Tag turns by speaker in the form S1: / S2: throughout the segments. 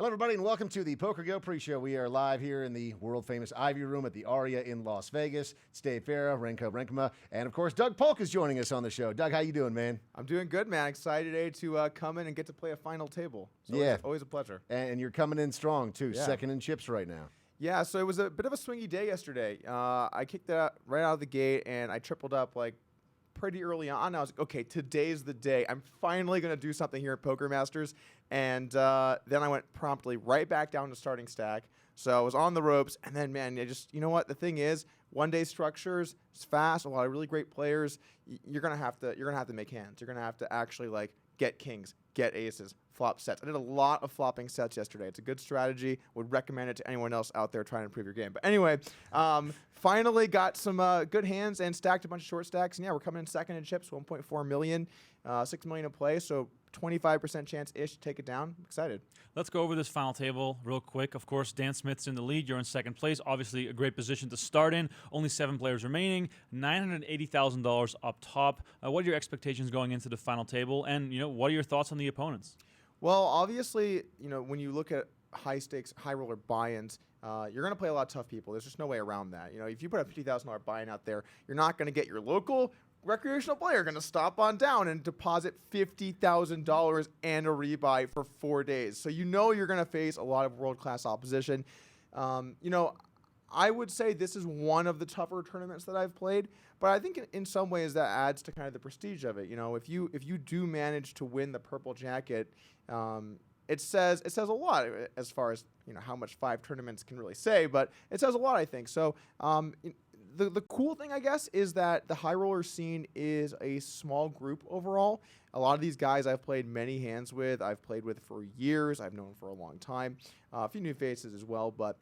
S1: Hello, everybody, and welcome to the PokerGO pre-show. We are live here in the world-famous Ivy Room at the Aria in Las Vegas. It's Dave Farah, Renko Renkema, and, of course, Doug Polk is joining us on the show. Doug, how you doing, man?
S2: I'm doing good, man. Excited today to come in and get to play a final table. So
S1: yeah.
S2: Always a pleasure.
S1: And you're coming in strong, too, second in chips right now.
S2: Yeah, so it was a bit of a swingy day yesterday. I kicked that right out of the gate, and I tripled up, like, pretty early on. I was like, okay, today's the day. I'm finally going to do something here at Poker Masters. And then I went promptly right back down to starting stack. So I was on the ropes. And then, man, you know what? The thing is, one-day structures, it's fast, a lot of really great players. You're going to have to make hands. You're going to have to actually, like, get kings, get aces, flop sets. I did a lot of flopping sets yesterday. It's a good strategy. Would recommend it to anyone else out there trying to improve your game. But anyway, finally got some good hands and stacked a bunch of short stacks. And yeah, we're coming in second in chips, 1.4 million, 6 million in play. So 25% chance-ish to take it down. I'm excited.
S3: Let's go over this final table real quick. Of course, Dan Smith's in the lead. You're in second place. Obviously, a great position to start in. Only 7 players remaining. $980,000 up top. What are your expectations going into the final table? And, what are your thoughts on the opponents?
S2: Well, obviously, when you look at high-stakes, high-roller buy-ins, you're going to play a lot of tough people. There's just no way around that. If you put a $50,000 buy-in out there, you're not going to get your local recreational player going to stop on down and deposit $50,000 and a rebuy for 4 days. So you're going to face a lot of world-class opposition. I would say this is one of the tougher tournaments that I've played, but I think in some ways that adds to kind of the prestige of it. If you do manage to win the purple jacket, it says a lot as far as how much 5 tournaments can really say, but it says a lot, I think. So the cool thing, I guess, is that the high roller scene is a small group overall. A lot of these guys I've played many hands with. I've played with for years. I've known for a long time. A few new faces as well, but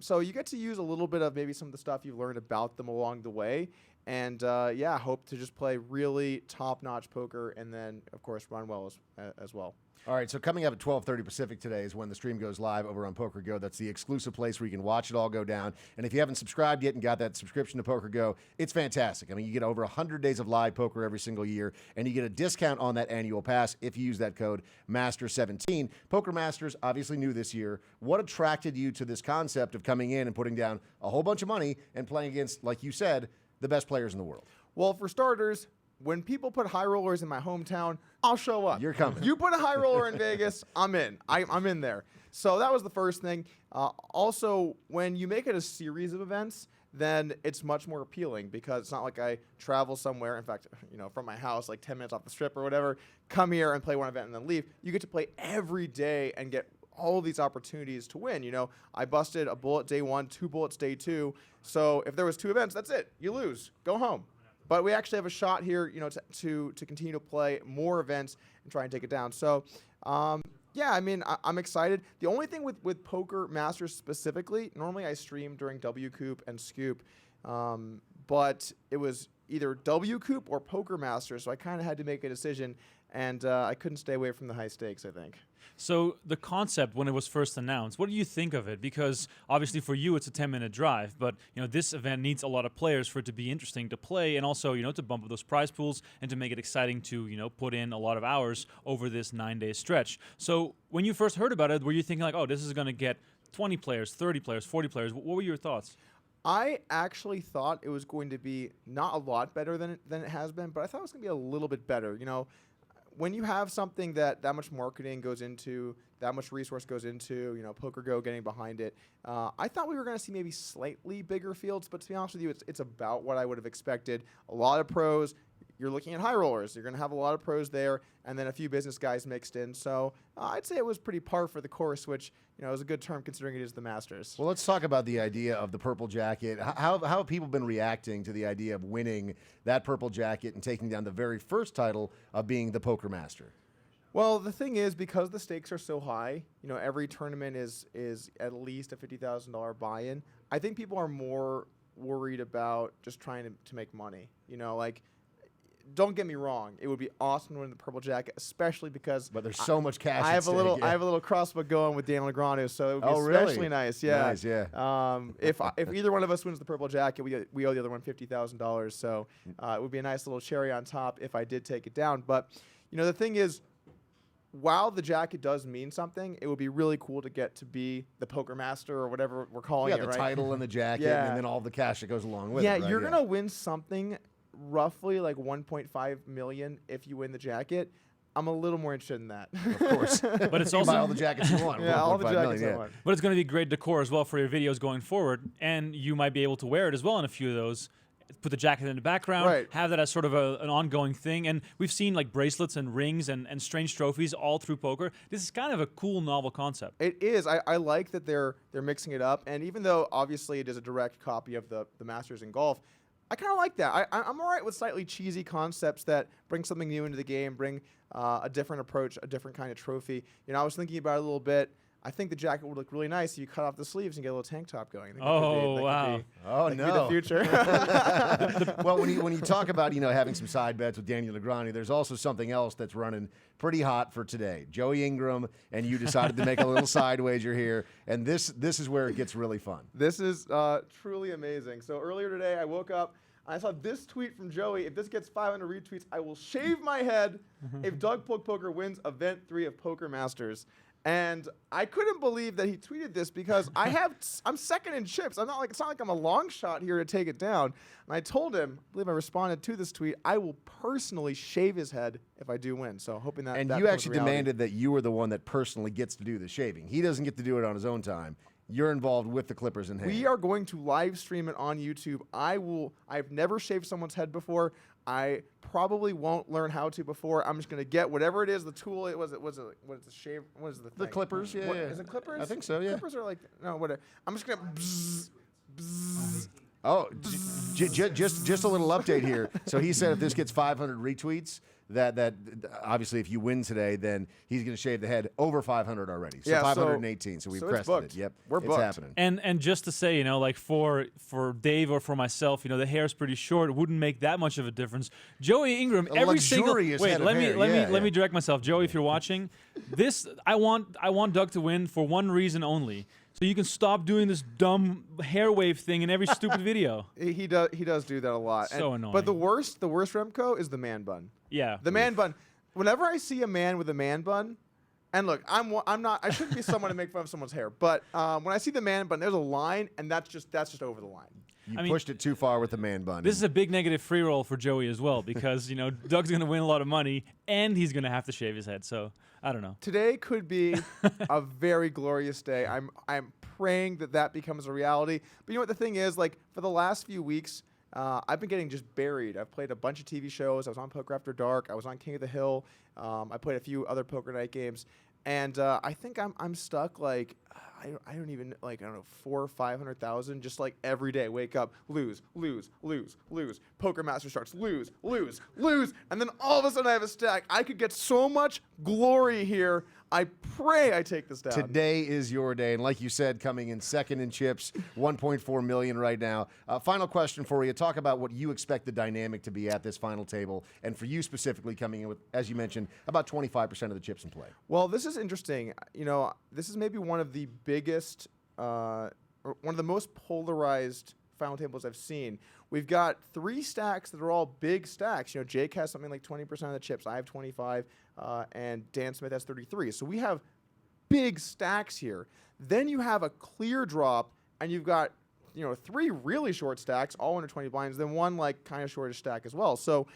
S2: so you get to use a little bit of maybe some of the stuff you've learned about them along the way. And, hope to just play really top-notch poker and then, of course, run well as well.
S1: All right, so coming up at 12:30 Pacific today is when the stream goes live over on PokerGO. That's the exclusive place where you can watch it all go down. And if you haven't subscribed yet and got that subscription to PokerGO, it's fantastic. I mean, you get over 100 days of live poker every single year, and you get a discount on that annual pass if you use that code MASTER17. Poker Masters, obviously new this year. What attracted you to this concept of coming in and putting down a whole bunch of money and playing against, like you said, the best players in the world?
S2: Well, for starters, when people put high rollers in my hometown, I'll show up.
S1: You're coming.
S2: You put a high roller in Vegas, I'm in. I'm in there. So that was the first thing. Also, when you make it a series of events, then it's much more appealing because it's not like I travel somewhere. In fact, from my house, like 10 minutes off the strip or whatever, come here and play one event and then leave. You get to play every day and get all these opportunities to win. I busted a bullet day 1, 2 bullets day 2. So if there was 2 events, that's it. You lose. Go home. But we actually have a shot here, to continue to play more events and try and take it down. So, I'm excited. The only thing with Poker Masters specifically, normally I stream during WCoop and Scoop, but it was either WCoop or Poker Masters, so I kind of had to make a decision, and I couldn't stay away from the high stakes, I think.
S3: So the concept, when it was first announced, what do you think of it? Because obviously for you it's a 10-minute drive, but this event needs a lot of players for it to be interesting to play, and also to bump up those prize pools and to make it exciting to put in a lot of hours over this 9-day stretch. So when you first heard about it, were you thinking like, oh, this is going to get 20 players, 30 players, 40 players? What were your thoughts?
S2: I actually thought it was going to be not a lot better than it has been, but I thought it was going to be a little bit better. When you have something that much marketing goes into, that much resource goes into, PokerGO getting behind it, I thought we were going to see maybe slightly bigger fields, but to be honest with you, it's about what I would have expected. A lot of pros. You're looking at high rollers. You're going to have a lot of pros there, and then a few business guys mixed in. So I'd say it was pretty par for the course, which is a good term considering it is the Masters.
S1: Well, let's talk about the idea of the purple jacket. How have people been reacting to the idea of winning that purple jacket and taking down the very first title of being the Poker Master?
S2: Well, the thing is, because the stakes are so high, every tournament is at least a $50,000 buy-in. I think people are more worried about just trying to make money. Don't get me wrong; it would be awesome to win the purple jacket, especially because.
S1: But there's so much cash.
S2: I have I have a little crossbook going with Dan Legrand, so it would be especially nice. Yeah.
S1: Nice, yeah.
S2: If either one of us wins the purple jacket, we owe the other one $50,000. So it would be a nice little cherry on top if I did take it down. But the thing is, while the jacket does mean something, it would be really cool to get to be the poker master or whatever we're calling it,
S1: the
S2: right?
S1: title and the jacket,
S2: Yeah.
S1: and then all the cash that goes along with it.
S2: Yeah,
S1: Right?
S2: you're gonna win something roughly like 1.5 million if you win the jacket. I'm a little more interested in that.
S1: Of course.
S3: But it's
S1: You
S3: also
S1: buy all the jackets you want.
S2: Yeah, all the
S1: 1.5
S2: jackets
S1: million,
S2: I
S1: yeah.
S2: want.
S3: But it's going to be great decor as well for your videos going forward, and you might be able to wear it as well in a few of those. Put the jacket in the background,
S2: Right.
S3: have that as sort of an ongoing thing. And we've seen like bracelets and rings and strange trophies all through poker. This is kind of a cool novel concept.
S2: It is. I like that they're mixing it up, and even though obviously it is a direct copy of the Masters in golf, I kind of like that. I'm all right with slightly cheesy concepts that bring something new into the game, bring a different approach, a different kind of trophy. You know, I was thinking about it a little bit. I think the jacket would look really nice if you cut off the sleeves and get a little tank top going. I think
S3: Wow.
S1: Oh,
S2: that could be
S1: no.
S2: the future.
S1: Well, when you talk about, having some side bets with Daniel Negreanu, there's also something else that's running pretty hot for today. Joey Ingram and you decided to make a little side wager here, and this is where it gets really fun.
S2: This is truly amazing. So earlier today, I woke up. I saw this tweet from Joey. If this gets 500 retweets, I will shave my head if Doug Polk Poker wins Event 3 of Poker Masters. And I couldn't believe that he tweeted this because I'm second in chips. It's not like I'm a long shot here to take it down. And I told him, I believe I responded to this tweet, I will personally shave his head if I do win. So hoping that.
S1: And
S2: that
S1: you
S2: becomes
S1: actually
S2: reality.
S1: demanded that you were the one that personally gets to do the shaving. He doesn't get to do it on his own time. You're involved with the clippers in hand.
S2: We are going to live stream it on YouTube. I've never shaved someone's head before. I probably won't learn how to before. I'm just gonna get whatever it is, the tool. What is the shave? What is the thing?
S1: The clippers, yeah.
S2: Is it clippers?
S1: I think so, yeah.
S2: Clippers are like no, whatever. I'm just gonna bzzz, bzzz.
S1: Oh, just a little update here. So he said if this gets 500 retweets, that obviously if you win today, then he's going to shave the head over 500 already. So
S2: Yeah,
S1: 518. So we've
S2: so it's
S1: crested
S2: booked.
S1: it. Yep,
S2: We're
S1: it's
S2: booked.
S1: happening.
S3: And just to say, like for Dave or for myself, the hair's pretty short. It wouldn't make that much of a difference. Joey Ingram,
S1: A
S3: every single
S1: luxurious
S3: wait,
S1: head of
S3: let me
S1: hair.
S3: let
S1: Yeah,
S3: me let me
S1: yeah.
S3: direct myself. Joey, if you're watching, this I want Doug to win for one reason only. So you can stop doing this dumb hair wave thing in every stupid video.
S2: He does do that a lot.
S3: So
S2: And-
S3: annoying.
S2: But the worst Remco is the man bun.
S3: Yeah.
S2: The man bun. Whenever I see a man with a man bun, and look, I'm not. I shouldn't be someone to make fun of someone's hair, but when I see the man bun, there's a line, and that's just over the line.
S1: You
S3: I mean,
S1: pushed it too far with the man bun.
S3: This is a big negative free roll for Joey as well because Doug's going to win a lot of money and he's going to have to shave his head. So I don't know.
S2: Today could be a very glorious day. I'm praying that becomes a reality. But you know what the thing is? Like for the last few weeks, I've been getting just buried. I've played a bunch of TV shows. I was on Poker After Dark. I was on King of the Hill. I played a few other poker night games, and I think I'm stuck like. I don't even like 400,000 or 500,000 just like every day. Wake up, lose. Poker Master starts, lose, and then all of a sudden I have a stack. I could get so much glory here. I pray I take this down.
S1: Today is your day, and like you said, coming in second in chips, 1.4 million right now. Final question for you: talk about what you expect the dynamic to be at this final table, and for you specifically, coming in with, as you mentioned, about 25% of the chips in play.
S2: Well, this is interesting. This is maybe one of the biggest, or one of the most polarized final tables I've seen. We've got three stacks that are all big stacks. Jake has something like 20% of the chips. I have 25, and Dan Smith has 33. So we have big stacks here. Then you have a clear drop, and you've got three really short stacks, all under 20 blinds, then one like kind of shortish stack as well. So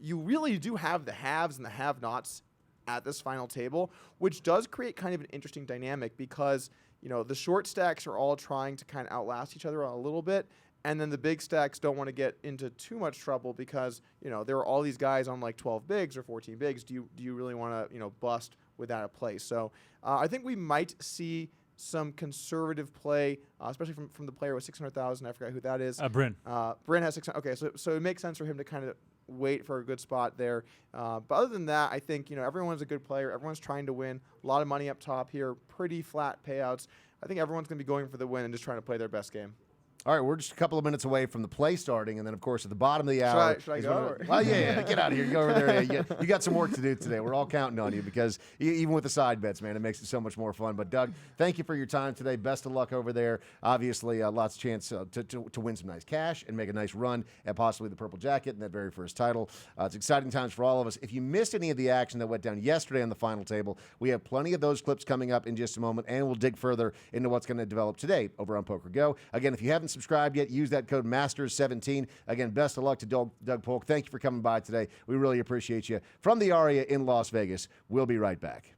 S2: you really do have the haves and the have-nots at this final table, which does create kind of an interesting dynamic because the short stacks are all trying to kind of outlast each other a little bit, and then the big stacks don't want to get into too much trouble because there are all these guys on like 12 bigs or 14 bigs. Do you really want to bust without a play? So I think we might see some conservative play, especially from the player with 600,000. I forgot who that is.
S3: Bryn.
S2: Bryn has 600. Okay, so it makes sense for him to kind of wait for a good spot there. But other than that, I think everyone's a good player. Everyone's trying to win. A lot of money up top here. Pretty flat payouts. I think everyone's going to be going for the win and just trying to play their best game.
S1: All right, we're just a couple of minutes away from the play starting, and then, of course, at the bottom of the hour.
S2: Should I
S1: is
S2: go?
S1: when well, yeah, get out of here. You go over there. Yeah, you got some work to do today. We're all counting on you because even with the side bets, man, it makes it so much more fun. But, Doug, thank you for your time today. Best of luck over there. Obviously, lots of chance to win some nice cash and make a nice run at possibly the Purple Jacket in that very first title. It's exciting times for all of us. If you missed any of the action that went down yesterday on the final table, we have plenty of those clips coming up in just a moment, and we'll dig further into what's going to develop today over on PokerGo. Again, if you haven't subscribed yet, use that code MASTERS17. Again, best of luck to Doug Polk. Thank you for coming by today. We really appreciate you. From the Aria in Las Vegas, we'll be right back.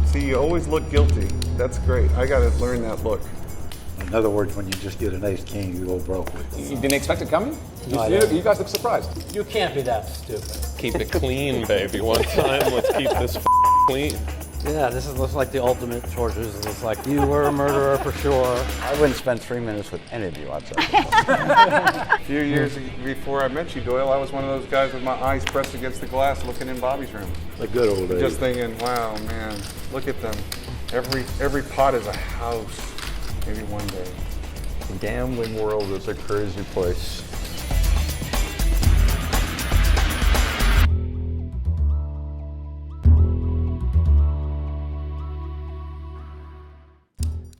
S4: See, you always look guilty. That's great. I got to learn that look.
S5: In other words, when you just get an ace king, you go broke.
S6: You didn't expect it coming?
S5: No,
S6: You guys look surprised.
S7: You can't be that stupid.
S8: Keep it clean, baby. One time, let's keep this clean.
S7: Yeah, this looks like the ultimate tortures. It's like you were a murderer for sure.
S5: I wouldn't spend 3 minutes with any of you outside.
S4: A few years before I met you, Doyle, I was one of those guys with my eyes pressed against the glass looking in Bobby's room.
S5: The good old days.
S4: Just thinking, wow, man, look at them. Every pot is a house. Maybe one day.
S8: The gambling world is a crazy place.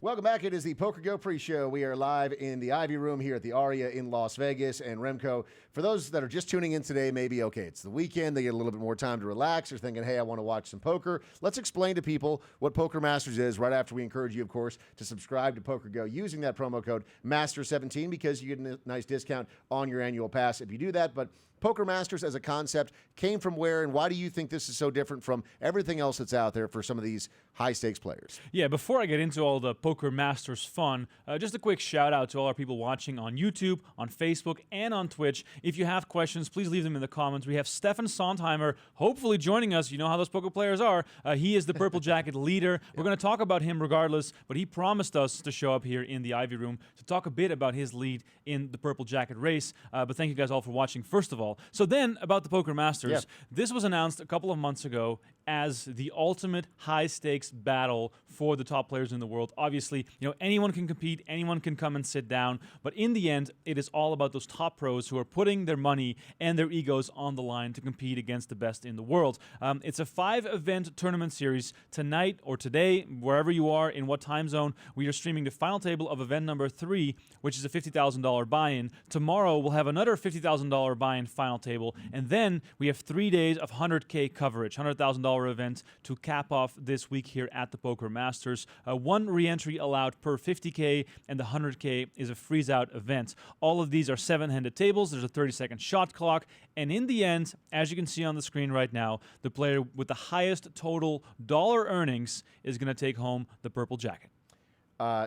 S1: Welcome back. It is the PokerGo pre-show. We are live in the Ivy Room here at the Aria in Las Vegas. And Remco, for those that are just tuning in today, maybe, okay, it's the weekend. They get a little bit more time to relax. They're thinking, hey, I want to watch some poker. Let's explain to people what Poker Masters is right after we encourage you, of course, to subscribe to PokerGo using that promo code MASTER17 because you get a nice discount on your annual pass if you do that. But Poker Masters as a concept came from where, and why do you think this is so different from everything else that's out there for some of these high-stakes players?
S3: Yeah, before I get into all the Poker Masters fun, just a quick shout-out to all our people watching on YouTube, on Facebook, and on Twitch. If you have questions, please leave them in the comments. We have Stefan Sondheimer hopefully joining us. You know how those poker players are. He is the Purple Jacket leader. We're going to talk about him regardless, but he promised us to show up here in the Ivy Room to talk a bit about his lead in the Purple Jacket race. But thank you guys all for watching, first of all. So then, about the Poker Masters, this was announced a couple of months ago as the ultimate high-stakes battle for the top players in the world. Obviously, you know, anyone can compete, anyone can come and sit down, but in the end, it is all about those top pros who are putting their money and their egos on the line to compete against the best in the world. It's a 5-event tournament series. Tonight or today, wherever you are, in what time zone, we are streaming the final table of event number 3, which is a $50,000 buy-in. Tomorrow, we'll have another $50,000 buy-in final table, and then we have 3 days of 100K coverage, $100,000 event to cap off this week here at the Poker Masters. One re-entry allowed per 50K, and the 100K is a freeze-out event. All of these are 7-handed tables. There's a 30-second shot clock, and in the end, as you can see on the screen right now, the player with the highest total dollar earnings is going to take home the Purple Jacket.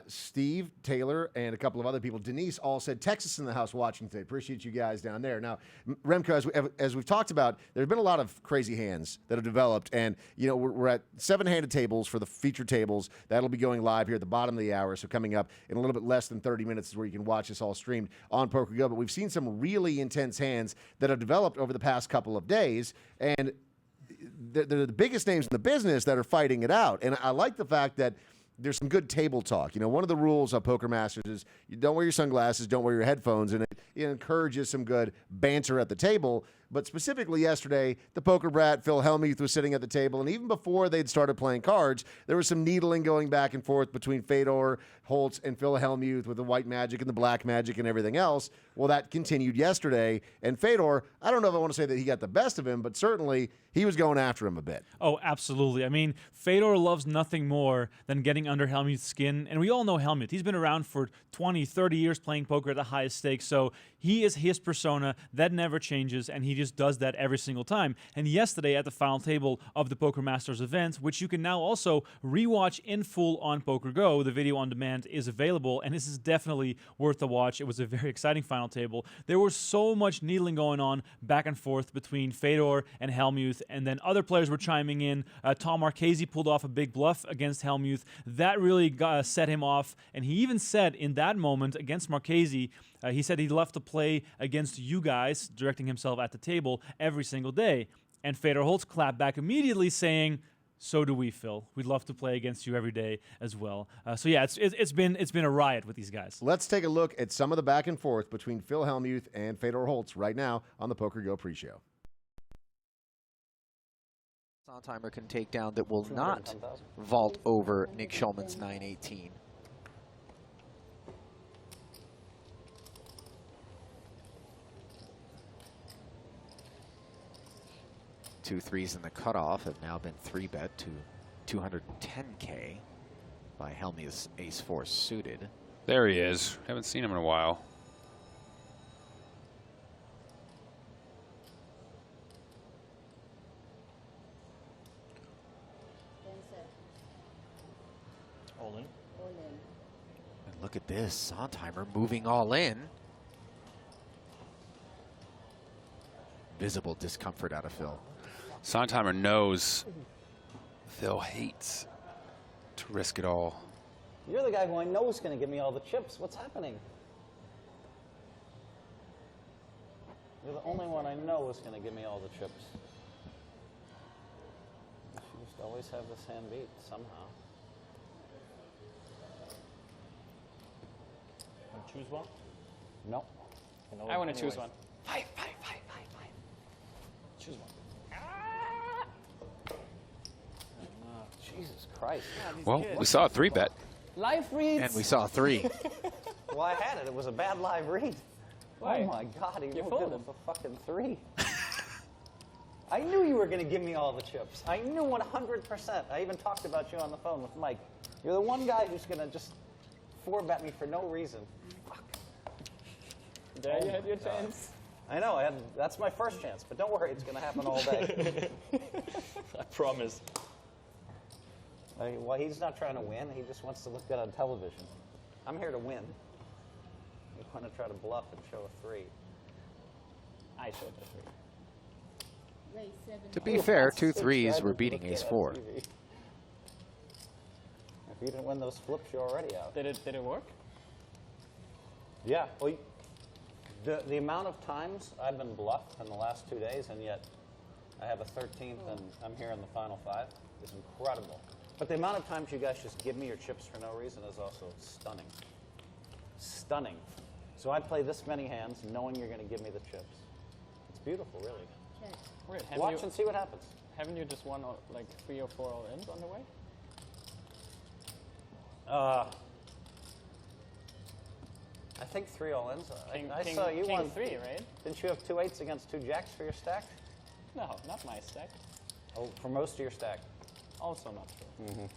S1: Steve, Taylor, and a couple of other people, Denise, all said Texas in the house watching today. Appreciate you guys down there. Now, Remco, as we've talked about, there have been a lot of crazy hands that have developed, and you know we're at 7-handed tables for the featured tables. That'll be going live here at the bottom of the hour, so coming up in a little bit less than 30 minutes is where you can watch this all streamed on PokerGo. But we've seen some really intense hands that have developed over the past couple of days, and they're the biggest names in the business that are fighting it out. And I like the fact that there's some good table talk. You know, one of the rules of Poker Masters is you don't wear your sunglasses, don't wear your headphones, and it encourages some good banter at the table. But specifically yesterday, the poker brat, Phil Helmuth, was sitting at the table, and even before they'd started playing cards, there was some needling going back and forth between Fedor Holtz and Phil Helmuth with the white magic and the black magic and everything else. Well, that continued yesterday, and Fedor, I don't know if I want to say that he got the best of him, but certainly he was going after him a bit.
S3: Oh, absolutely. I mean, Fedor loves nothing more than getting under Helmuth's skin, and we all know Helmuth. He's been around for 20, 30 years playing poker at the highest stakes, so he is his persona. That never changes, and he just does that every single time. And yesterday at the final table of the Poker Masters event, which you can now also rewatch in full on PokerGO, the video on demand is available, and this is definitely worth the watch. It was a very exciting final table. There was so much needling going on back and forth between Fedor and Helmuth, and then other players were chiming in. Tom Marchese pulled off a big bluff against Helmuth. That really set him off, and he even said in that moment against Marchese, he said he'd love to play against you guys, directing himself at the table, every single day. And Fedor Holtz clapped back immediately saying, so do we, Phil. We'd love to play against you every day as well. So yeah, it's been a riot with these guys.
S1: Let's take a look at some of the back and forth between Phil Helmuth and Fedor Holtz right now on the PokerGO pre-show.
S9: Sondheimer can take down that will not vault over Nick Schulman's 918. Two threes in the cutoff have now been 3-bet to 210K by Helmuth's ace-4 suited.
S8: There he is. Haven't seen him in a while.
S7: All in.
S9: And look at this, Sondheimer moving all in. Visible discomfort out of Phil.
S8: Sondheimer knows Phil hates to risk it all.
S7: You're the guy who I know is going to give me all the chips. What's happening? You're the only one I know is going to give me all the chips. You just always have this hand beat somehow. Want to choose one? No.
S10: I want to choose one.
S7: Five. Choose one. Jesus Christ.
S8: Well, we saw a 3-bet.
S7: Live reads.
S9: And we saw a 3.
S7: Well, I had it. It was a bad live read.
S10: Why?
S7: Oh my God, he
S10: You
S7: moved it
S10: folded.
S7: with a fucking 3. I knew you were going to give me all the chips. I knew 100%. I even talked about you on the phone with Mike. You're the one guy who's going to just 4-bet me for no reason. Fuck.
S10: There you had your chance.
S7: I know. That's my first chance, but don't worry, it's going to happen all day.
S10: I promise.
S7: Well, he's not trying to win. He just wants to look good on television. I'm here to win. You want to try to bluff and show a 3. I showed a 3.
S9: To be fair, 2 threes were beating ace-4.
S7: If you didn't win those flips, you're already out.
S10: Did it work?
S7: Yeah. Well, the amount of times I've been bluffed in the last 2 days, and yet I have a 13th, and I'm here in the final 5, is incredible. But the amount of times you guys just give me your chips for no reason is also stunning. Stunning. So I play this many hands knowing you're going to give me the chips. It's beautiful, really.
S10: Weird.
S7: Watch and see what happens.
S10: Haven't you just won like 3 or 4 all-ins on the way?
S7: I think 3 all-ins. I
S10: King,
S7: saw you
S10: King
S7: won
S10: 3, right?
S7: Didn't you have 2 8s against 2 jacks for your stack?
S10: No, not my stack.
S7: Oh, for most of your stack.
S10: Also not true.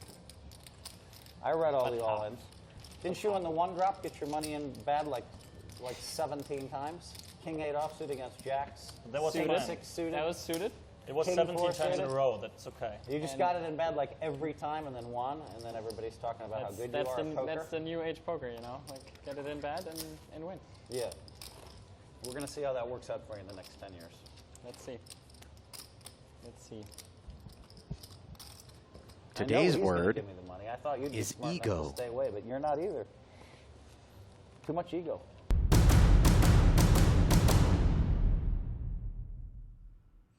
S7: I read all
S10: But
S7: the
S10: how?
S7: all-ins. Didn't you on the 1-drop get your money in bad like 17 times? King 8 offsuit against jacks.
S11: That was
S7: King
S11: fine.
S7: 6 suited.
S10: That was suited.
S11: It was
S7: King
S11: 17
S7: 4
S11: times in a
S7: suited.
S11: row. That's okay.
S7: You just got it in bad like every time and then won, and then everybody's talking about how good you are at poker.
S10: That's the new age poker, you know? Like, get it in bad and win.
S7: Yeah. We're going to see how that works out for you in the next 10 years.
S10: Let's see. Let's see.
S9: Today's
S7: I know he's gonna
S9: word
S7: give me the money. I thought you'd be
S9: is
S7: smart enough
S9: ego.
S7: to stay away, but you're not either. Too much ego.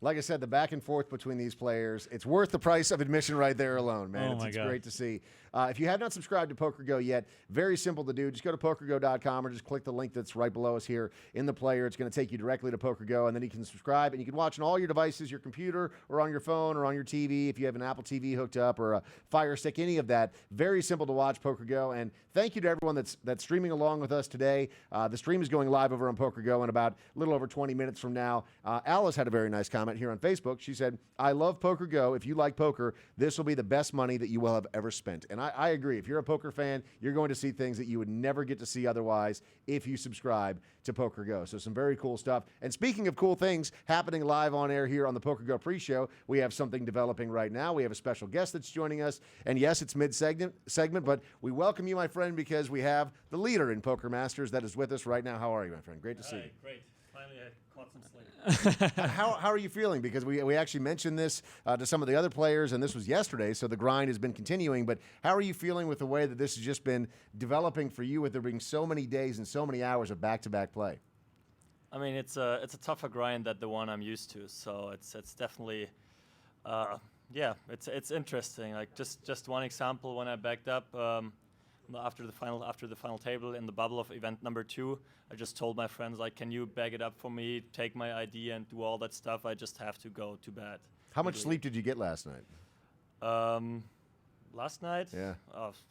S1: Like I said, the back and forth between these players, it's worth the price of admission right there alone, man.
S3: Oh my
S1: It's
S3: God.
S1: great to see. If you have not subscribed to PokerGo yet, very simple to do. Just go to PokerGo.com or just click the link that's right below us here in the player. It's going to take you directly to PokerGo, and then you can subscribe, and you can watch on all your devices, your computer or on your phone or on your TV if you have an Apple TV hooked up or a Fire Stick, any of that. Very simple to watch PokerGo, and thank you to everyone that's streaming along with us today. The stream is going live over on PokerGo in about a little over 20 minutes from now. Alice had a very nice comment here on Facebook. She said, I love PokerGo. If you like poker, this will be the best money that you will have ever spent. And I agree. If you're a poker fan, you're going to see things that you would never get to see otherwise if you subscribe to PokerGo. So some very cool stuff. And speaking of cool things happening live on air here on the PokerGo pre-show, we have something developing right now. We have a special guest that's joining us. And yes, it's mid-segment, but we welcome you, my friend, because we have the leader in Poker Masters that is with us right now. How are you, my friend? Great to see you.
S3: Great. Finally, I caught some sleep.
S1: How are you feeling? Because we actually mentioned this to some of the other players, and this was yesterday, so the grind has been continuing. But how are you feeling with the way that this has just been developing for you, with there being so many days and so many hours of back-to-back play?
S11: I mean, it's a tougher grind than the one I'm used to. So it's definitely, yeah, it's interesting. Like just one example, when I backed up after the final table in the bubble of event number 2, I just told my friends, like, can you bag it up for me, take my ID and do all that stuff? I just have to go to bed.
S1: How much sleep did you get last night?
S11: Last night?
S1: Yeah.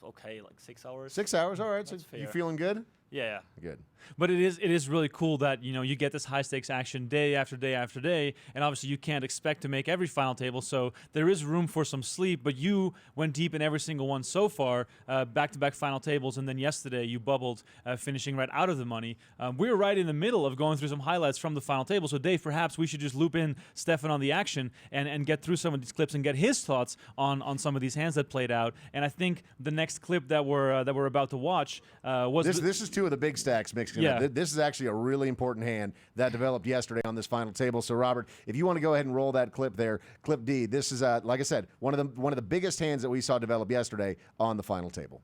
S11: Okay, like 6 hours.
S1: 6 hours, all right.
S11: That's
S1: So you
S11: fair.
S1: feeling good?
S11: Yeah.
S1: Good.
S3: But it is really cool that, you know, you get this high stakes action day after day after day, and obviously you can't expect to make every final table, so there is room for some sleep. But you went deep in every single one so far, back-to-back final tables, and then yesterday you bubbled, finishing right out of the money. We were right in the middle of going through some highlights from the final table. So Dave, perhaps we should just loop in Stefan on the action and get through some of these clips and get his thoughts on some of these hands that played out. And I think the next clip that we're about to watch was
S1: this is two of the big stacks mixing
S3: Yeah.
S1: up. This is actually a really important hand that developed yesterday on this final table. So Robert, if you want to go ahead and roll that clip there, clip D. This is like I said, one of the biggest hands that we saw develop yesterday on the final table.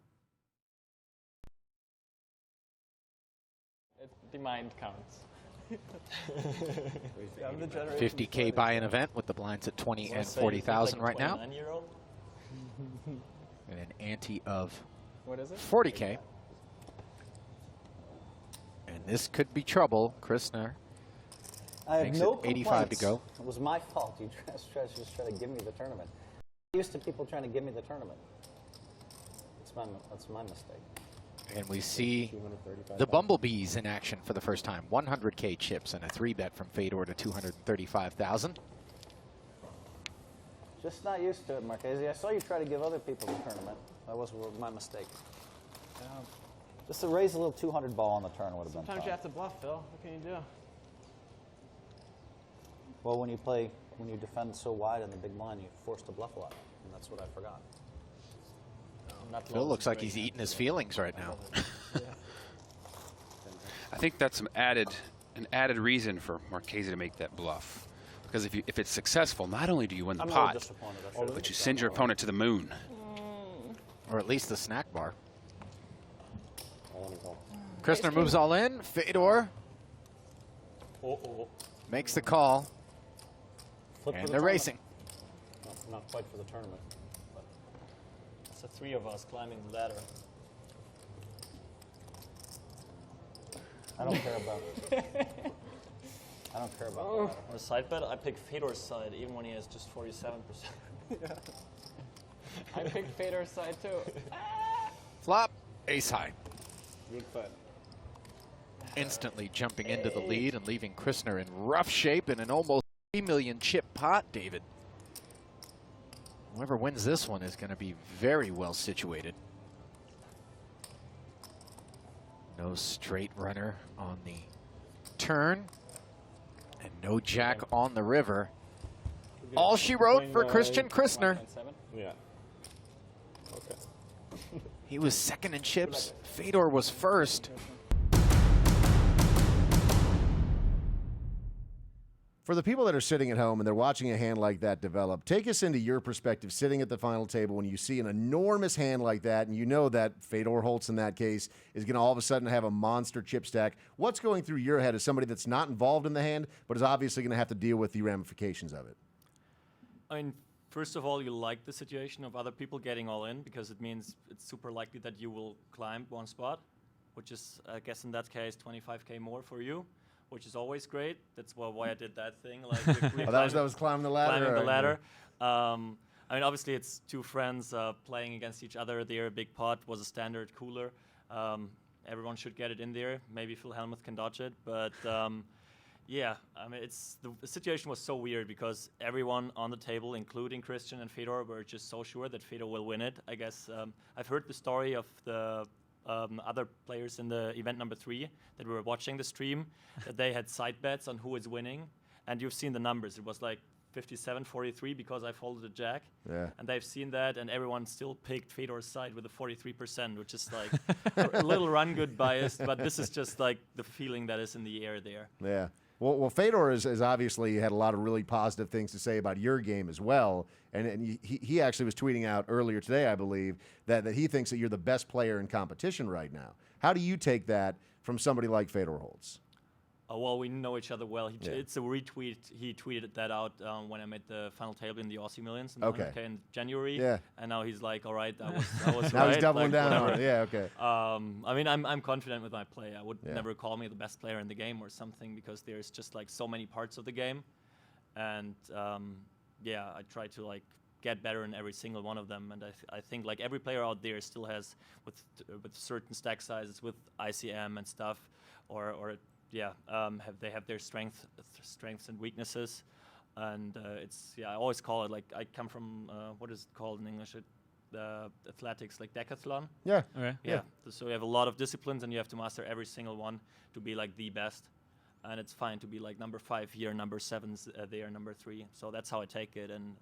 S10: The mind counts.
S9: 50K buy-in event with the blinds at 20 and 40,000 right now. And an ante of
S10: What is it?
S9: 40K. And this could be trouble. Krishner
S7: I have
S9: makes
S7: no
S9: it 85 to
S7: complaints.
S9: go.
S7: It was my fault. You just try to give me the tournament. I'm used to people trying to give me the tournament. That's my mistake.
S9: And we see the Bumblebees in action for the first time. 100K chips and a 3-bet from Fedor to 235,000.
S7: Just not used to it, Marchese. I saw you try to give other people the tournament. That was my mistake. Just to raise a little 200 ball on the turn would have been
S10: Sometimes
S7: fine.
S10: you have to bluff, Phil. What can you do?
S7: Well, when you defend so wide in the big blind, you're forced to bluff a lot, and that's what I forgot.
S9: Phil looks like he's eating his feelings right now.
S12: I think that's an added reason for Marchese to make that bluff. Because if it's successful, not only do you win the
S7: I'm
S12: pot,
S7: really disappointed. I should've
S12: but you send your opponent to the moon.
S9: Or at least the snack bar. Krishner moves all in. Fedor makes the call.
S7: Flip for
S9: And
S7: the
S9: they're
S7: tournament.
S9: racing.
S7: Not quite for the tournament. But
S11: It's the 3 of us climbing the ladder.
S7: I don't care about it. I don't care about that.
S11: On the side bet, I pick Fedor's side, even when he has just 47%.
S10: I picked Fedor's side too.
S9: Flop, ace high.
S10: Big fun.
S9: Instantly jumping into the lead and leaving Krishner in rough shape in an almost 3 million chip pot, David. Whoever wins this one is going to be very well situated. No straight runner on the turn. And no jack on the river. All she wrote for Christian Krishner.
S8: Yeah.
S9: He was second in chips. Fedor was first.
S1: For the people that are sitting at home and they're watching a hand like that develop, take us into your perspective sitting at the final table when you see an enormous hand like that and you know that Fedor Holtz in that case is going to all of a sudden have a monster chip stack. What's going through your head as somebody that's not involved in the hand but is obviously going to have to deal with the ramifications of it?
S11: I mean, first of all, you like the situation of other people getting all in because it means it's super likely that you will climb one spot, which is, I guess in that case, 25K more for you, which is always great. That's why I did that thing. Like
S1: that was climbing the ladder.
S11: Climbing the ladder. I mean, obviously, it's two friends playing against each other. They're a big pot. Was a standard cooler. Everyone should get it in there. Maybe Phil Helmuth can dodge it, but yeah. I mean, the situation was so weird because everyone on the table, including Christian and Fedor, were just so sure that Fedor will win it. I guess I've heard the story of the other players in the event number 3 that were watching the stream, that they had side bets on who is winning, and you've seen the numbers. It was like 57-43 because I folded a jack, and they've seen that, and everyone still picked Fedor's side with a 43%, which is like a little run good biased, but this is just like the feeling that is in the air there.
S1: Yeah. Well, Fedor has obviously had a lot of really positive things to say about your game as well. And he actually was tweeting out earlier today, I believe, that he thinks that you're the best player in competition right now. How do you take that from somebody like Fedor Holtz?
S11: Well, we know each other well. It's a retweet. He tweeted that out when I made the final table in the Aussie Millions in 100K in January.
S1: Yeah.
S11: And now he's like, all right, I was
S1: now
S11: right.
S1: he's doubling
S11: like,
S1: down
S11: whatever.
S1: on it. Yeah, okay.
S11: I mean, I'm confident with my play. I would never call me the best player in the game or something because there's just like so many parts of the game. And yeah, I try to like get better in every single one of them. And I think like every player out there still has with certain stack sizes, with ICM and stuff, or they have their strengths and weaknesses, and I always call it like I come from what is it called in English? Athletics, like decathlon.
S1: Yeah.
S3: Okay.
S11: Yeah. So you have a lot of disciplines, and you have to master every single one to be like the best. And it's fine to be like number 5 here, number 7 there, number 3. So that's how I take it, and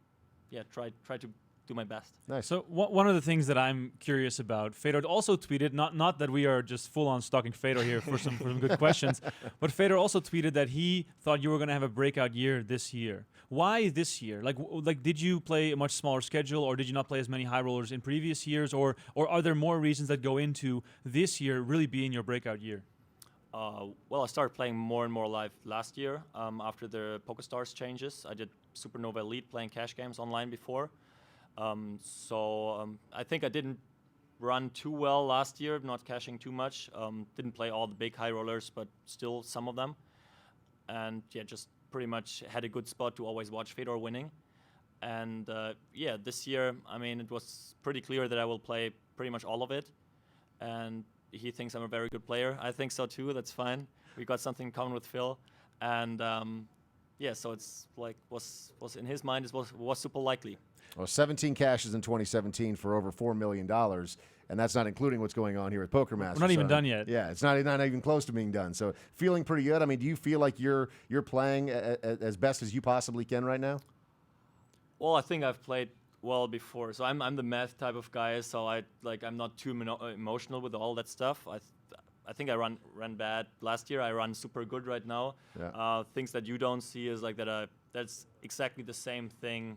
S11: yeah, try to do my best.
S1: Nice.
S3: So one of the things that I'm curious about, Fedor also tweeted, not that we are just full on stalking Fedor here for some good questions, but Fedor also tweeted that he thought you were going to have a breakout year this year. Why this year? Like did you play a much smaller schedule, or did you not play as many high rollers in previous years, or are there more reasons that go into this year really being your breakout year?
S11: Well, I started playing more and more live last year after the PokerStars changes. I did Supernova Elite playing cash games online before. I think I didn't run too well last year, not cashing too much. Didn't play all the big high rollers, but still some of them. And yeah, just pretty much had a good spot to always watch Fedor winning. And yeah, this year, I mean, it was pretty clear that I will play pretty much all of it. And he thinks I'm a very good player. I think so too. That's fine. We got something in common with Phil. And yeah, so it's like was in his mind, it was super likely.
S1: Well, 17 cashes in 2017 for over $4 million, and that's not including what's going on here at Poker Master.
S3: We're not even done yet.
S1: Yeah, it's not even close to being done. So feeling pretty good. I mean, do you feel like you're playing as best as you possibly can right now?
S11: Well, I think I've played well before. So I'm the math type of guy, so I'm not too emotional with all that stuff. I think I ran bad last year. I run super good right now.
S1: Yeah.
S11: Things that you don't see is like that's exactly the same thing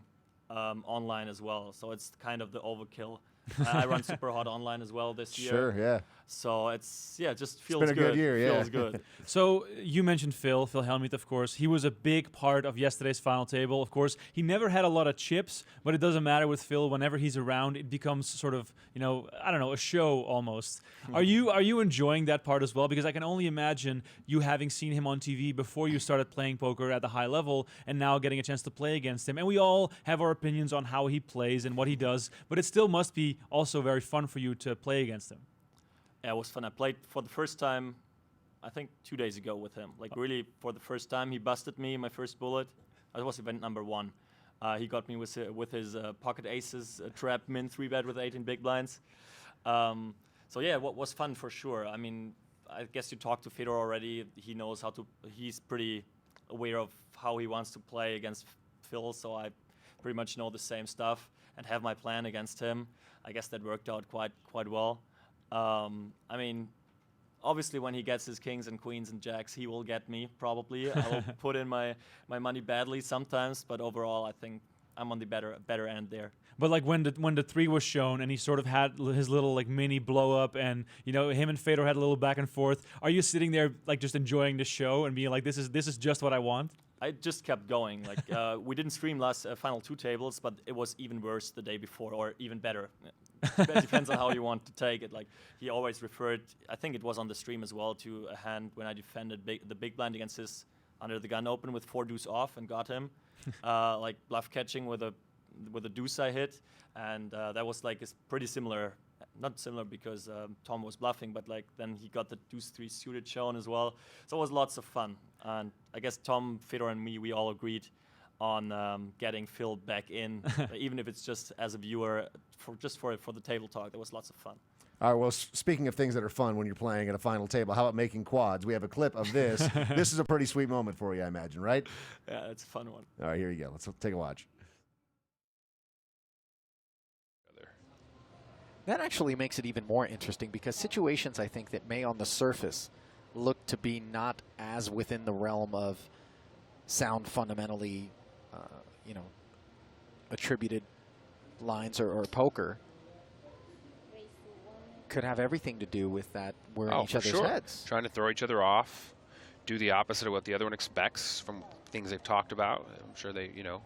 S11: online as well. So it's kind of the overkill. I run super hot online as well this year.
S1: Sure, yeah.
S11: So it just feels
S1: good. It's been a good year, yeah.
S11: Feels good.
S3: So you mentioned Phil Helmuth, of course. He was a big part of yesterday's final table. Of course, he never had a lot of chips, but it doesn't matter with Phil. Whenever he's around, it becomes sort of, I don't know, a show almost. Are you enjoying that part as well? Because I can only imagine you having seen him on TV before you started playing poker at the high level, and now getting a chance to play against him. And we all have our opinions on how he plays and what he does, but it still must be also very fun for you to play against him.
S11: Yeah, it was fun. I played for the first time, I think 2 days ago with him. Like really for the first time, he busted me my first bullet. That was event number 1. He got me with his pocket aces trap min 3-bet with 18 big blinds. So yeah, what was fun for sure. I mean, I guess you talked to Fedor already. He knows he's pretty aware of how he wants to play against Phil. So I pretty much know the same stuff and have my plan against him. I guess that worked out quite well. I mean, obviously, when he gets his kings and queens and jacks, he will get me, probably. I will put in my money badly sometimes, but overall, I think I'm on the better end there.
S3: But like when the 3 was shown and he sort of had his little like mini blow up, and him and Fedor had a little back and forth, are you sitting there like just enjoying the show and being like, this is just what I want?
S11: I just kept going. Like we didn't stream last final 2 tables, but it was even worse the day before, or even better. It depends on how you want to take it. Like he always referred, I think it was on the stream as well, to a hand when I defended the big blind against his under the gun open with 4 deuce off and got him, like bluff catching with a deuce I hit, and that was like pretty similar. Not similar because Tom was bluffing, but like then he got the deuce 3 suited shown as well. So it was lots of fun, and I guess Tom, Fedor, and me, we all agreed on getting Phil back in, even if it's just as a viewer for the table talk. That was lots of fun.
S1: All right, well, speaking of things that are fun when you're playing at a final table, how about making quads? We have a clip of this. This is a pretty sweet moment for you, I imagine, right?
S11: Yeah, it's a fun one.
S1: All right, here you go. Let's take a watch.
S9: That actually makes it even more interesting, because situations, I think, that may on the surface look to be not as within the realm of sound fundamentally, attributed lines or poker, could have everything to do with that we're in each other's heads.
S12: Trying to throw each other off, do the opposite of what the other one expects from things they've talked about. I'm sure they know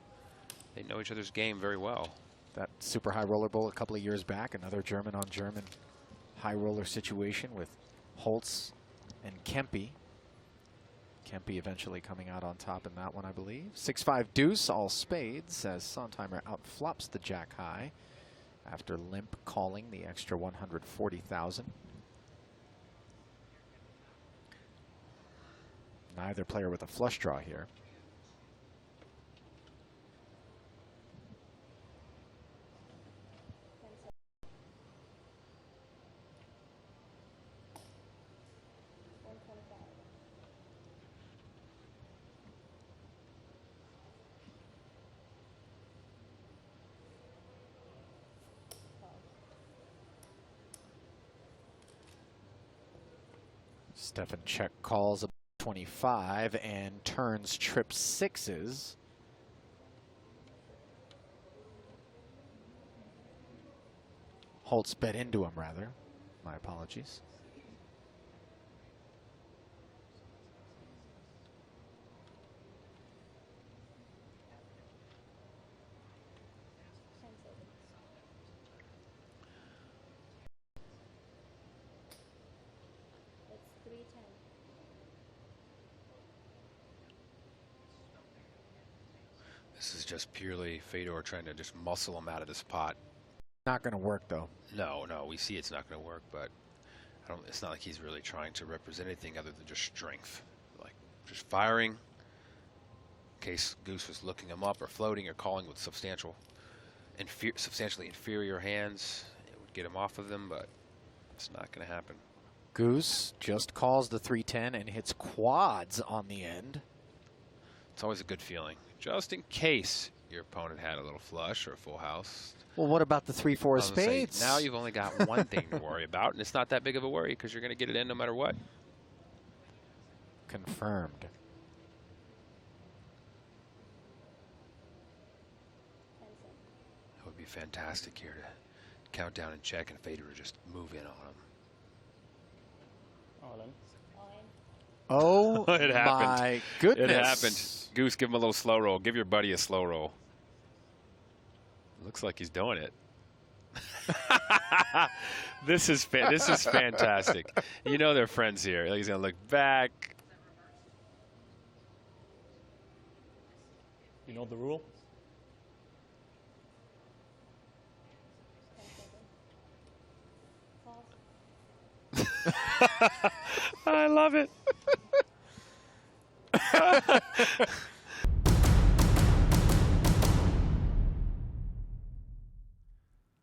S12: each other's game very well.
S9: That super high roller bowl a couple of years back, another German on German high roller situation with Holtz and Kempe. Kempe eventually coming out on top in that one, I believe. 6-5 deuce, all spades, as Sontheimer outflops the jack high after limp calling the extra 140,000. Neither player with a flush draw here. Stefan check calls 25 and turns trip 6s. Holtz bet into him, rather. My apologies.
S12: This is just purely Fedor trying to just muscle him out of this pot.
S9: Not going to work, though.
S12: No, we see it's not going to work, but it's not like he's really trying to represent anything other than just strength. Like, just firing in case Goose was looking him up, or floating, or calling with substantially inferior hands. It would get him off of them, but it's not going to happen.
S9: Goose just calls the 310 and hits quads on the end.
S12: It's always a good feeling, just in case your opponent had a little flush or a full house.
S9: Well, what about the 3-4 spades?
S12: Now you've only got one thing to worry about, and it's not that big of a worry because you're going to get it in no matter what.
S9: Confirmed.
S12: It would be fantastic here to count down and check, and Fedor to just move in on him.
S9: Oh,
S12: it happened.
S9: My goodness.
S12: It happened. Goose, give him a little slow roll. Give your buddy a slow roll. Looks like he's doing it. This is fantastic. You know they're friends here. He's going to look back.
S10: You know the rule?
S12: I love it.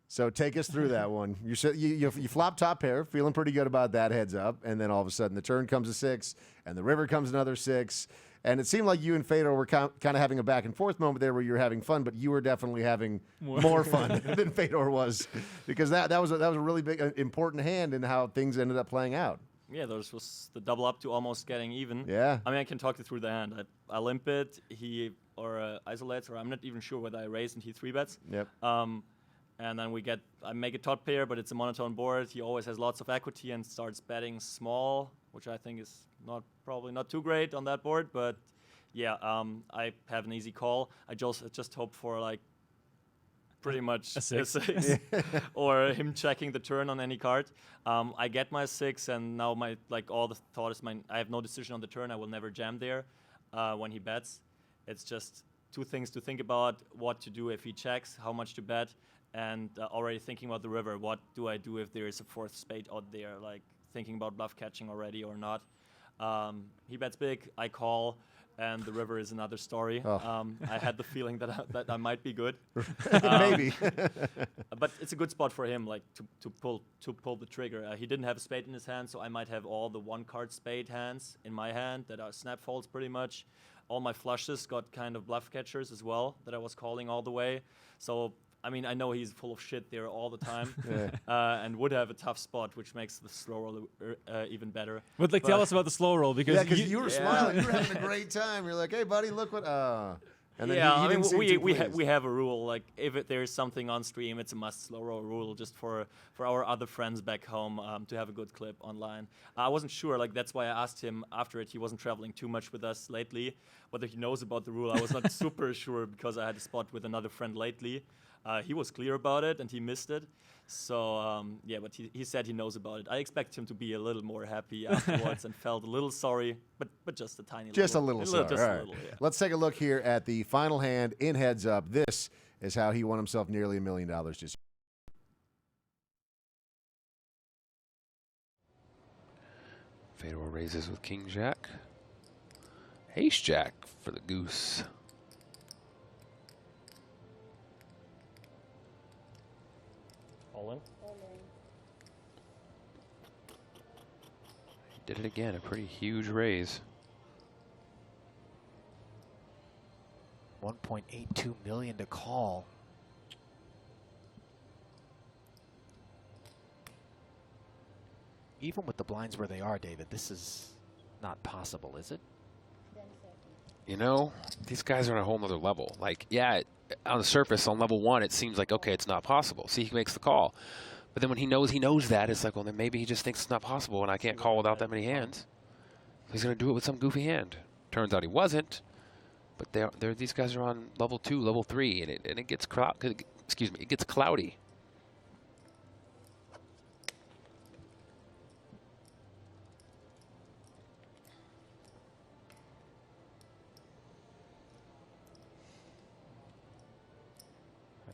S1: So take us through that one. You flop top pair, feeling pretty good about that heads up, and then all of a sudden the turn comes a 6, and the river comes another 6, and it seemed like you and Fedor were kind of having a back and forth moment there where you were having fun, but you were definitely having more fun than Fedor was, because that was a really big important hand in how things ended up playing out.
S11: yeah, those was the double up to almost getting even.
S1: Yeah.
S11: I mean, I can talk you through the hand. I limp it, he isolates, or I'm not even sure whether I raise and he 3-bets.
S1: Yep.
S11: And then I make a top pair, but it's a monotone board. He always has lots of equity and starts betting small, which I think is probably not too great on that board. But yeah, I have an easy call. I just hope for like pretty much
S3: a 6.
S11: or him checking the turn on any card. I get my 6, and now all the thought is I have no decision on the turn. I will never jam there when he bets. It's just 2 things to think about: what to do if he checks, how much to bet, and already thinking about the river. What do I do if there is a 4th spade out there? Like thinking about bluff catching already or not. He bets big, I call, and the river is another story.
S1: Oh.
S11: I had the feeling that I might be good.
S1: Maybe.
S11: But it's a good spot for him, like to pull the trigger. He didn't have a spade in his hand, so I might have all the 1-card spade hands in my hand that are snap folds pretty much. All my flushes got kind of bluff catchers as well that I was calling all the way. So I mean, I know he's full of shit there all the time, and would have a tough spot, which makes the slow roll even better.
S3: But like, tell us about the slow roll, because
S1: you were smiling, you were having a great time. You're like, hey, buddy, look what. And then
S11: yeah,
S1: he didn't seem too pleased.
S11: we have a rule, like if there is something on stream, it's a must slow roll rule, just for our other friends back home to have a good clip online. I wasn't sure, like that's why I asked him after it. He wasn't traveling too much with us lately, whether he knows about the rule. I was not super sure because I had a spot with another friend lately. He was clear about it and he missed it. So yeah, but he said he knows about it. I expect him to be a little more happy afterwards and felt a little sorry, but just a tiny
S1: just
S11: little.
S1: A little sorry.
S11: Just
S1: All
S11: a
S1: right.
S11: little, yeah.
S1: Let's take a look here at the final hand in Heads Up. This is how he won himself nearly $1 million just.
S12: Fedor raises with King Jack. Ace Jack for the goose.
S10: All in?
S12: He did it again, a pretty huge raise.
S9: $1.82 million to call. Even with the blinds where they are, David, this is not possible, is it?
S12: You know, these guys are on a whole nother level. Like, yeah, on the surface, on level 1, it seems like, okay, it's not possible. See, he makes the call. But then when he knows that, it's like, well, then maybe he just thinks it's not possible and I can't call without that many hands. He's going to do it with some goofy hand. Turns out he wasn't. But these guys are on level 2, level 3, and it gets it gets cloudy.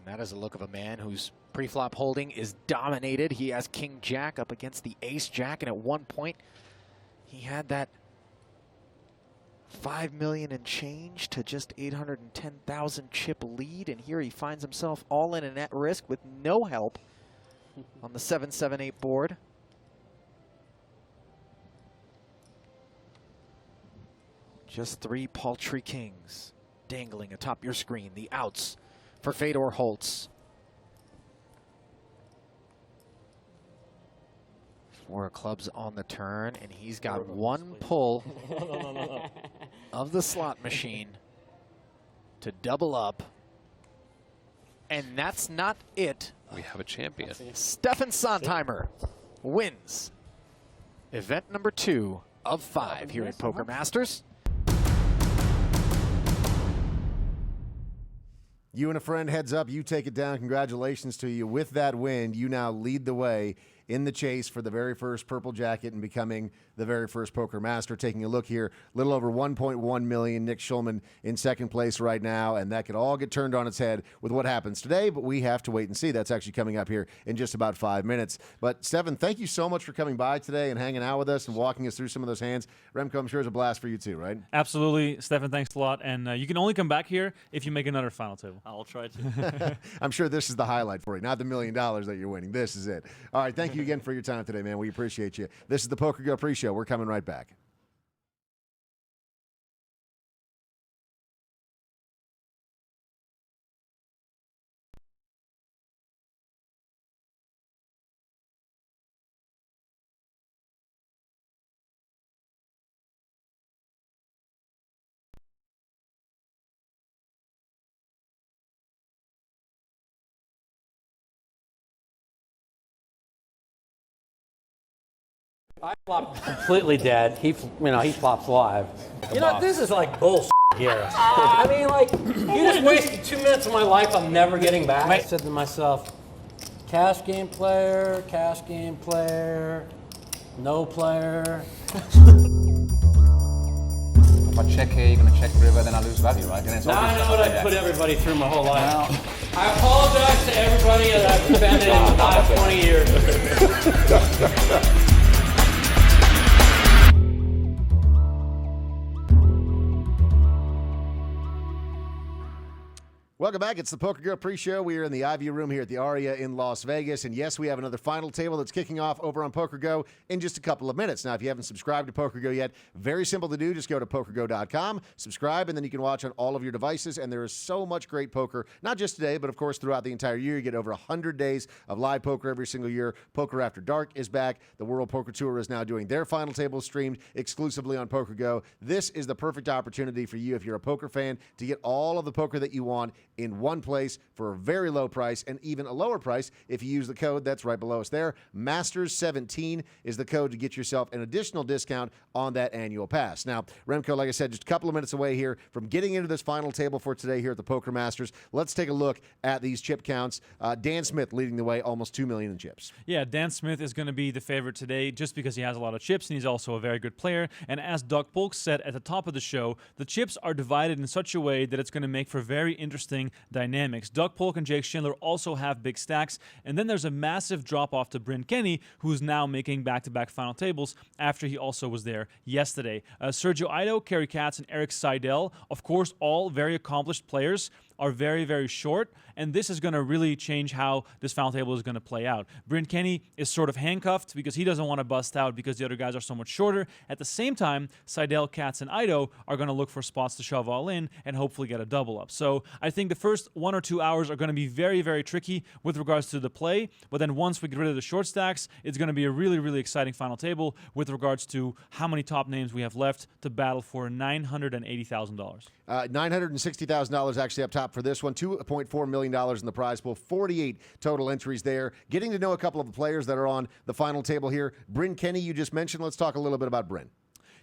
S9: That is a look of a man whose pre-flop holding is dominated. He has King Jack up against the Ace Jack, and at one point he had that $5 million and change to just 810,000 chip lead, and here he finds himself all in and at risk with no help on the 7-7-8 board. Just 3 paltry kings dangling atop your screen. The outs for Fedor Holtz. 4 clubs on the turn, and he's got one pull of the slot machine to double up. And that's not it.
S12: We have a champion.
S9: Stefan Schillhabel wins event number 2 of 5 here at Poker Masters.
S1: You and a friend, Heads Up, you take it down. Congratulations to you. With that win, you now lead the way in the chase for the very first purple jacket and becoming the very first Poker Master. Taking a look here, a little over 1.1 million. Nick Schulman in second place right now, and that could all get turned on its head with what happens today, but we have to wait and see. That's actually coming up here in just about 5 minutes. But Stefan, thank you so much for coming by today and hanging out with us and walking us through some of those hands. Remco, I'm sure it's a blast for you too, right?
S3: Absolutely. Stefan, thanks a lot. And you can only come back here if you make another final table.
S11: I'll try to.
S1: I'm sure this is the highlight for you, not the $1 million that you're winning. This is it. All right, thank you again for your time today, man. We appreciate you. This is the PokerGo pre-show. We're coming right back.
S13: I flop completely dead. He flops live. This is like bullshit here. I mean, like, you just wasted 2 minutes of my life I'm never getting back. I said to myself, cash game player, no player.
S6: If I check here, you're going to check river, then I lose value, right?
S13: Now I know what I put everybody through my whole life. I apologize to everybody that I've offended in the last 20 years.
S1: Welcome back. It's the PokerGO pre-show. We are in the Ivy Room here at the Aria in Las Vegas. And yes, we have another final table that's kicking off over on PokerGO in just a couple of minutes. Now, if you haven't subscribed to PokerGO yet, very simple to do. Just go to PokerGO.com, subscribe, and then you can watch on all of your devices. And there is so much great poker, not just today, but of course throughout the entire year. You get over 100 days of live poker every single year. Poker After Dark is back. The World Poker Tour is now doing their final table streamed exclusively on PokerGO. This is the perfect opportunity for you, if you're a poker fan, to get all of the poker that you want in one place for a very low price, and even a lower price if you use the code that's right below us there. Masters17 is the code to get yourself an additional discount on that annual pass. Now, Remco, like I said, just a couple of minutes away here from getting into this final table for today here at the Poker Masters. Let's take a look at these chip counts. Dan Smith leading the way, almost 2 million in chips.
S3: Yeah, Dan Smith is going to be the favorite today just because he has a lot of chips and he's also a very good player. And as Doug Polk said at the top of the show, the chips are divided in such a way that it's going to make for very interesting dynamics. Doug Polk and Jake Schindler also have big stacks, and then there's a massive drop-off to Bryn Kenny, who's now making back-to-back final tables after he also was there yesterday. Sergio Ido, Kerry Katz, and Eric Seidel, of course, all very accomplished players, are very, very short, and this is going to really change how this final table is going to play out. Bryn Kenny is sort of handcuffed because he doesn't want to bust out because the other guys are so much shorter. At the same time, Seidel, Katz, and Ido are going to look for spots to shove all in and hopefully get a double up. So I think the first 1 or 2 hours are going to be very, very tricky with regards to the play, but then once we get rid of the short stacks, it's going to be a really, really exciting final table with regards to how many top names we have left to battle for $980,000.
S1: $960,000 actually up top for this one. $2.4 million in the prize pool. 48 total entries there. Getting to know a couple of the players that are on the final table here. Bryn Kenny, you just mentioned. Let's talk a little bit about Bryn.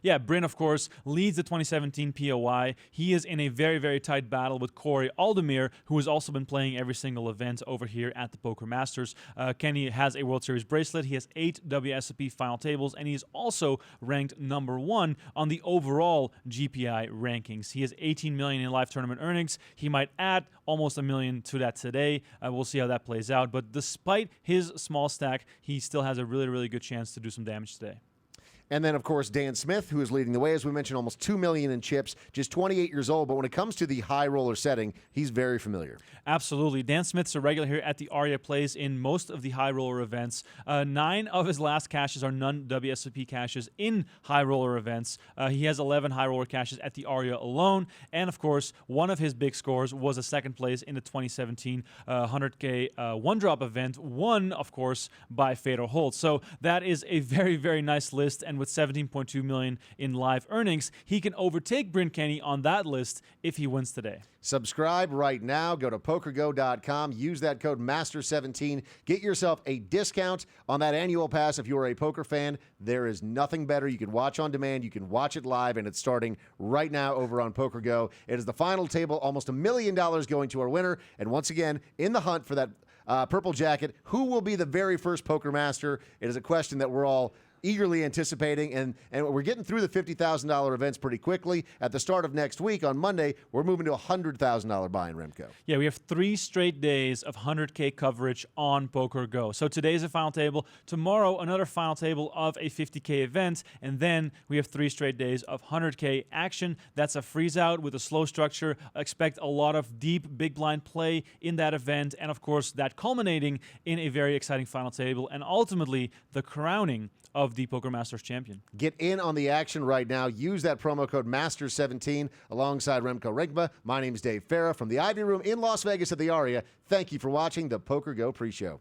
S3: Yeah, Bryn, of course, leads the 2017 POI. He is in a very, very tight battle with Corey Aldemir, who has also been playing every single event over here at the Poker Masters. Kenny has a World Series bracelet. He has 8 WSOP final tables, and he is also ranked #1 on the overall GPI rankings. He has 18 million in live tournament earnings. He might add almost $1 million to that today. We'll see how that plays out. But despite his small stack, he still has a really, really good chance to do some damage today.
S1: And then, of course, Dan Smith, who is leading the way. As we mentioned, almost 2 million in chips, just 28 years old. But when it comes to the high roller setting, he's very familiar.
S3: Absolutely. Dan Smith's a regular here at the Aria Plays in most of the high roller events. 9 of his last caches are non-WSOP caches in high roller events. He has 11 high roller caches at the Aria alone. And, of course, one of his big scores was a second place in the 2017 100K one-drop event, won, of course, by Fedor Holtz. So that is a very, very nice list. And with 17.2 million in live earnings, he can overtake Bryn Kenny on that list if he wins today.
S1: Subscribe right now. Go to PokerGo.com. Use that code MASTER17. Get yourself a discount on that annual pass if you're a poker fan. There is nothing better. You can watch on demand. You can watch it live, and it's starting right now over on PokerGo. It is the final table, almost $1 million going to our winner. And once again, in the hunt for that purple jacket, who will be the very first Poker Master? It is a question that we're all eagerly anticipating, and we're getting through the $50,000 events pretty quickly. At the start of next week, on Monday, we're moving to a $100,000 buy-in, Remco.
S3: Yeah, we have 3 straight days of 100K coverage on PokerGo. So today's a final table. Tomorrow, another final table of a 50K event, and then we have 3 straight days of 100K action. That's a freeze-out with a slow structure. Expect a lot of deep, big blind play in that event, and of course, that culminating in a very exciting final table, and ultimately, the crowning of the Poker Masters champion.
S1: Get in on the action right now. Use that promo code MASTER17 alongside Remco Ringba. My name is Dave Farah from the Ivy Room in Las Vegas at the Aria. Thank you for watching the PokerGo pre-show.